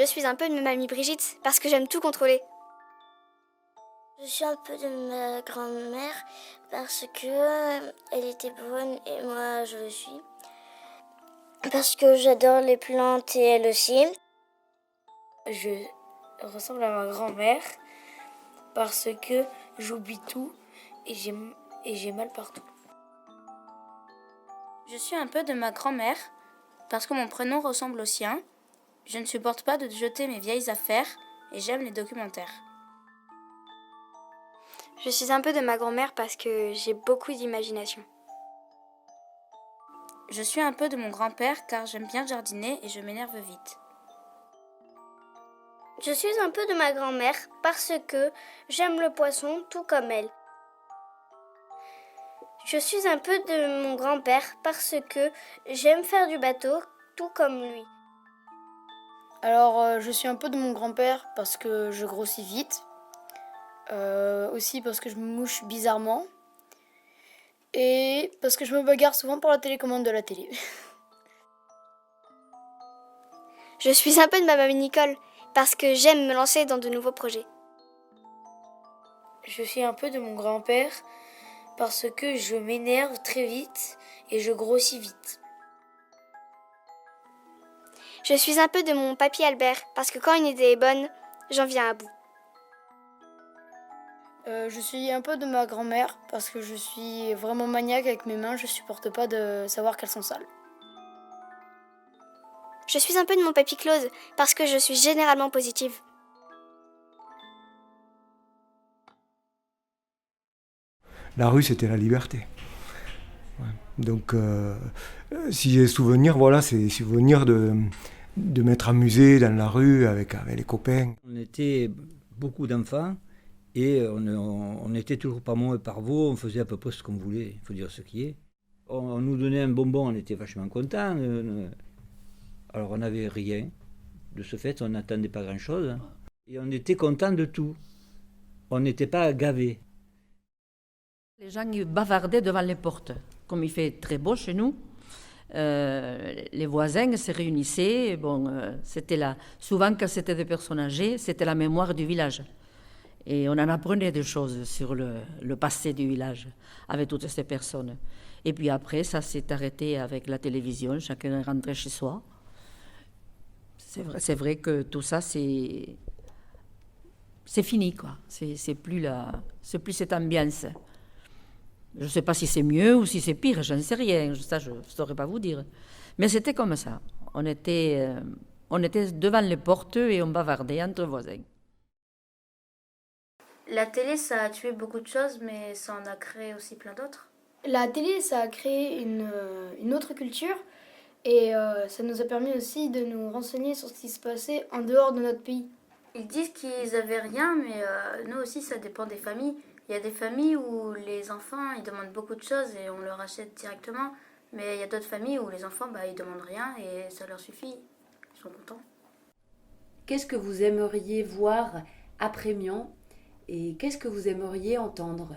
Je suis un peu de ma mamie Brigitte parce que j'aime tout contrôler. Je suis un peu de ma grand-mère parce que elle était bonne et moi je le suis. Parce que j'adore les plantes et elle aussi. Je ressemble à ma grand-mère parce que j'oublie tout et j'ai mal partout. Je suis un peu de ma grand-mère parce que mon prénom ressemble au sien. Je ne supporte pas de jeter mes vieilles affaires et j'aime les documentaires. Je suis un peu de ma grand-mère parce que j'ai beaucoup d'imagination. Je suis un peu de mon grand-père car j'aime bien jardiner et je m'énerve vite. Je suis un peu de ma grand-mère parce que j'aime le poisson tout comme elle. Je suis un peu de mon grand-père parce que j'aime faire du bateau tout comme lui. Alors, je suis un peu de mon grand-père parce que je grossis vite. Aussi parce que je me mouche bizarrement. Et parce que je me bagarre souvent pour la télécommande de la télé. Je suis un peu de ma mamie Nicole parce que j'aime me lancer dans de nouveaux projets. Je suis un peu de mon grand-père parce que je m'énerve très vite et je grossis vite. Je suis un peu de mon papy Albert parce que quand une idée est bonne, j'en viens à bout. Je suis un peu de ma grand-mère parce que je suis vraiment maniaque avec mes mains, je supporte pas de savoir qu'elles sont sales. Je suis un peu de mon papy Claude parce que je suis généralement positive. La rue, c'était la liberté. Ouais. Donc, si j'ai souvenir, voilà, c'est souvenir de m'être amusé dans la rue avec les copains. On était beaucoup d'enfants et on n'était toujours pas moins par vous, on faisait à peu près ce qu'on voulait, il faut dire ce qui est. On nous donnait un bonbon, on était vachement contents. Alors on n'avait rien. De ce fait, on n'attendait pas grand-chose. Et on était contents de tout. On n'était pas gavés. Les gens ils bavardaient devant les portes. Comme il fait très beau chez nous, les voisins se réunissaient. C'était là. Souvent, quand c'était des personnes âgées, c'était la mémoire du village. Et on en apprenait des choses sur le passé du village avec toutes ces personnes. Et puis après, ça s'est arrêté avec la télévision. Chacun est rentré chez soi. C'est vrai que tout ça, c'est fini, quoi. C'est plus cette ambiance. Je ne sais pas si c'est mieux ou si c'est pire, je ne sais rien. Ça, je ne saurais pas vous dire. Mais c'était comme ça. On était devant les portes et on bavardait entre voisins. La télé, ça a tué beaucoup de choses, mais ça en a créé aussi plein d'autres. La télé, ça a créé une autre culture et ça nous a permis aussi de nous renseigner sur ce qui se passait en dehors de notre pays. Ils disent qu'ils avaient rien, mais nous aussi, ça dépend des familles. Il y a des familles où les enfants, ils demandent beaucoup de choses et on leur achète directement. Mais il y a d'autres familles où les enfants, ils demandent rien et ça leur suffit. Ils sont contents. Qu'est-ce que vous aimeriez voir après Mian et qu'est-ce que vous aimeriez entendre ?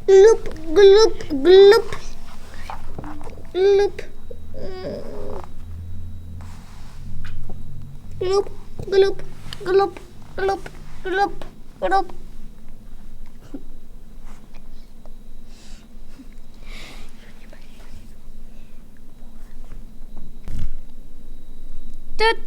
Gloop, gloop, gloop. Gloop. Gloop, gloop, gloop, gloop, gloop, gloop. Tut